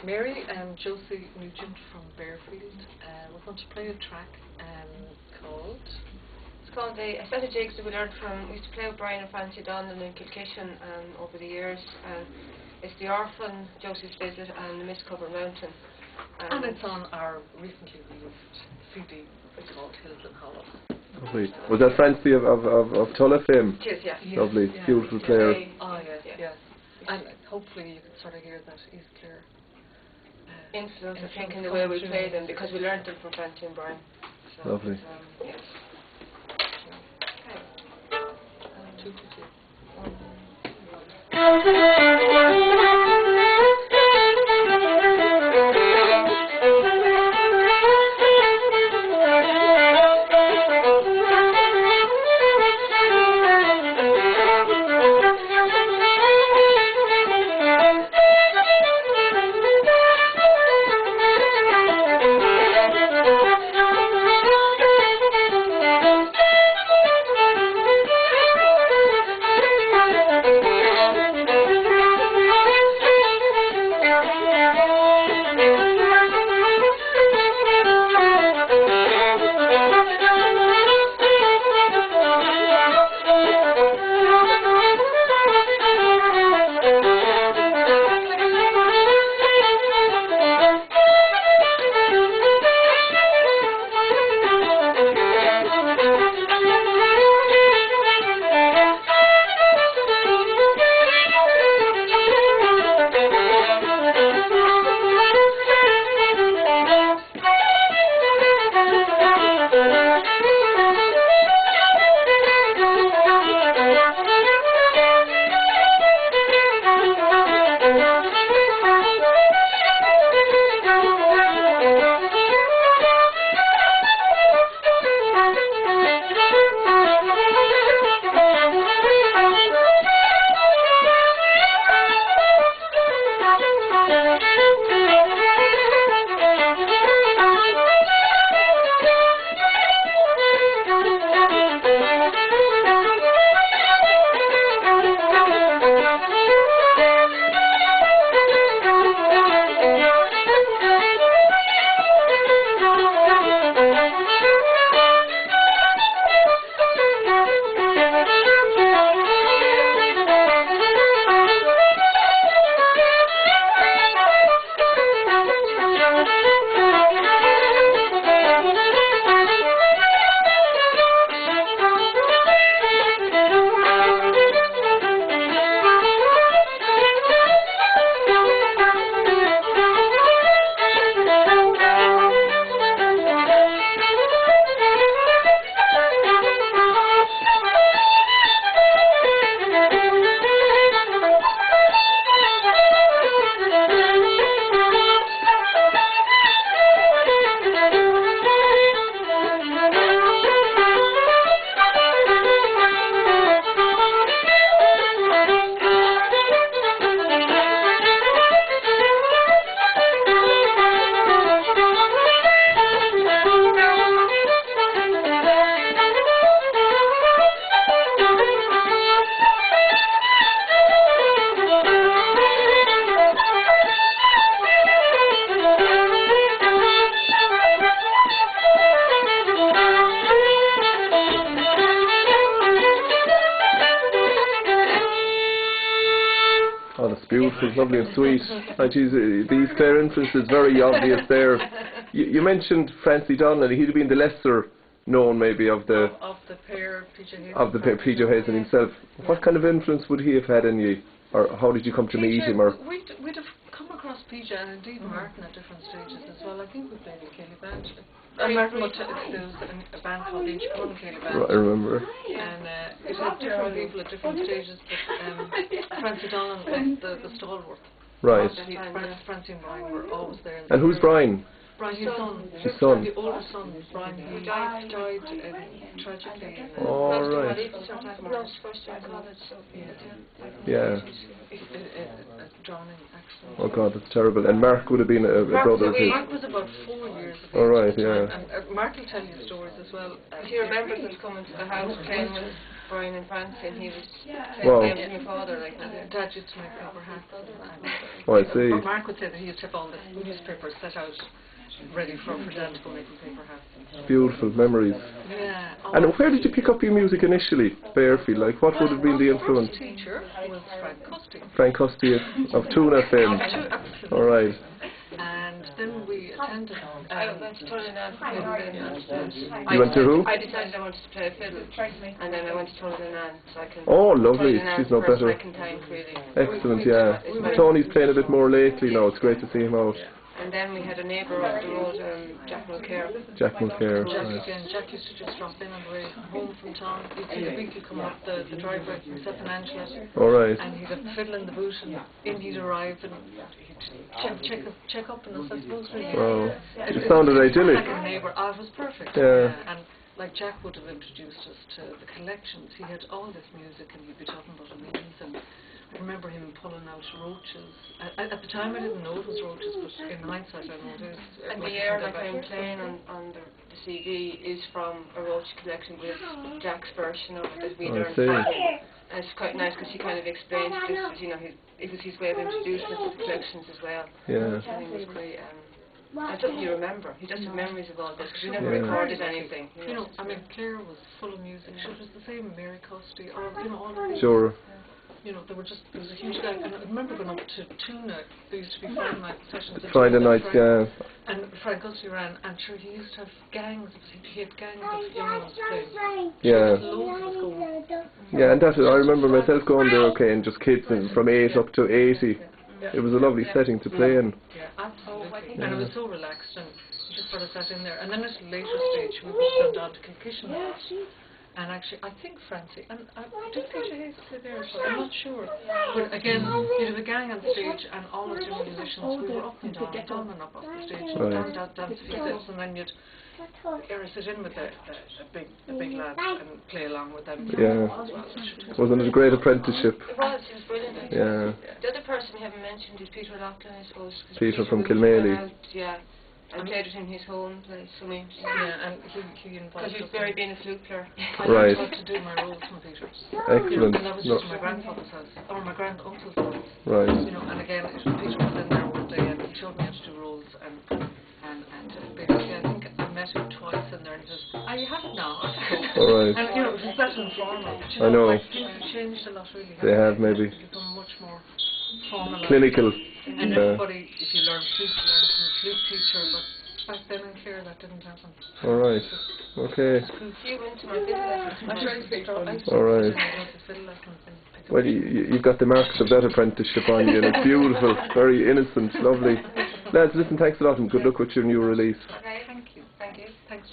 Mary and Josie Nugent from Bearfield. We're going to play a track called... It's called a set of jigs that we learned from... We used to play with Brian and Francie Donnellan in Kilkishen over the years. It's the Orphan, Josie's Visit and the Mistcover Mountain. And it's on our recently released CD. It's called Hills and Hollows. Lovely. Was that Francie of Tulla fame? It is, yeah. Lovely, yeah. beautiful player. Oh, yes, yes. And hopefully you can sort of hear that East Clare influence, I think, in the way we play them, because we learned them from Francie and Brian. So lovely. Yes. Okay. 2 for 2. Oh, that's beautiful, lovely and sweet. And geez, the East Clare influence is very obvious there. You mentioned Francie Donnellan. He'd have been the lesser known, maybe, of the pair, PJ Hazen himself. What kind of influence would he have had on you, or how did you come to meet him? Or we'd have come across PJ and indeed Martin at different stages as well. I think we played in Kelly Band. There was a band called Inch Kelly Band. Right, I remember. And it had different people at different stages, but Francie Donnellan was the stalwart. Right. Francie and Brian were always there. And who's Brian? Brian, his son. His son. The older son, Brian, who died tragically. Oh, right. Yeah. Drowning accident. Oh God, that's terrible. And Mark would have been a brother of his. Mark was about 4 years of age. Oh, right, yeah. And Mark will tell you stories as well. He remembers us coming to the house playing with Brian and Francie, and he was wow. playing with my father like that. Dad used to make paper hats. Oh, I see. But Mark would say that he used to have all the newspapers set out ready for Dan to go make the paper hats. Beautiful memories. Yeah. And where did you pick up your music initially, Fairfield? Like, what would have been the influence? My teacher was Frank Custy. Frank Custy of Tuna fame. Absolutely. All right. And then we attended. I went to Donnellan for fiddle. You went to who? I decided I wanted to play fiddle, and then I went to Donnellan so I can. Oh, lovely. Donnellan She's no for a better. second time, really. Excellent, yeah. Tony's playing a bit more lately now. It's great to see him out. And then we had a neighbour up the road, Jack Mulkere. Jack Mulkere. Jack used to just drop in on the way home from town. You'd see the weekly coming up the driveway, himself and Angela. All right. And he'd have fiddle in the boot, and in he'd arrive, and he'd check up on us, I suppose, really. Oh, it sounded idyllic. Like a neighbour. Oh, it was perfect. Yeah. And like Jack would have introduced us to the collections. He had all this music, and he'd be talking about Louise, and I remember him pulling out roaches. At the time I didn't know it was roaches, but in hindsight I know it is. And the air like I'm playing on the CD is from a roach collection with Jack's version of it that we learned from him. And it's quite nice because he kind of explained this, you know, it was his way of introducing us to the collections as well. Yeah. And it was great. And something you remember. He just had memories of all this because we never recorded anything. You know, I mean, Claire was full of music. She was the same, Mary Costy, or you know, all of these. Sure. You know, there was a huge guy, and I remember going up to Tuna. There used to be Friday night sessions. Friday nights, yeah. And Frank Custy ran, and sure, he used to have gangs. He had gangs of young ones playing. Yeah. Loads of going. Yeah, and that I remember myself going there, okay, and just kids and from 8 up to 80. It was a lovely setting to play in. Yeah, absolutely. And it was so relaxed, and you just sort of sat in there. And then at a later stage, we were sent down to Kilkishen. And actually, I think Francie, and did Peter Hayes play there as well? I'm not sure. But again, you'd have a gang on stage, and all of the musicians, we were up and down and up off the stage, and down to the sets, and then you'd sit in with the big lads and play along with them. Yeah. As well. Wasn't it a great apprenticeship? It was brilliant. Yeah. The other person we haven't mentioned is Peter Loughlin, I suppose. Peter from Kilmaley. Yeah. I played with him in his home place, so we... Yeah, and he invited us. Because he was very being a flute player. I Right. learned how to do my rolls from Peter. Excellent. And that was just my grandfather's house, or my grand-uncle's house. Right. You know, and again, Peter was in there one day, and he showed me how to do rolls, and basically, I think I met him twice in there, and he says, you have it now. All right. And, you know, it was that informal. But, you I know. Like, things have changed a lot, really. They have, maybe. They've become much more formal. Clinical. And everybody, if you learn flute, you learn from a flute teacher, but back then in Clare that didn't happen. All right. Okay. You went to my fiddle lessons. All right. Well, you've got the marks of that apprenticeship on you, and it's beautiful, very innocent, lovely. Lads, listen, thanks a lot, and good luck with your new release. Okay, thank you. Thank you. Thanks.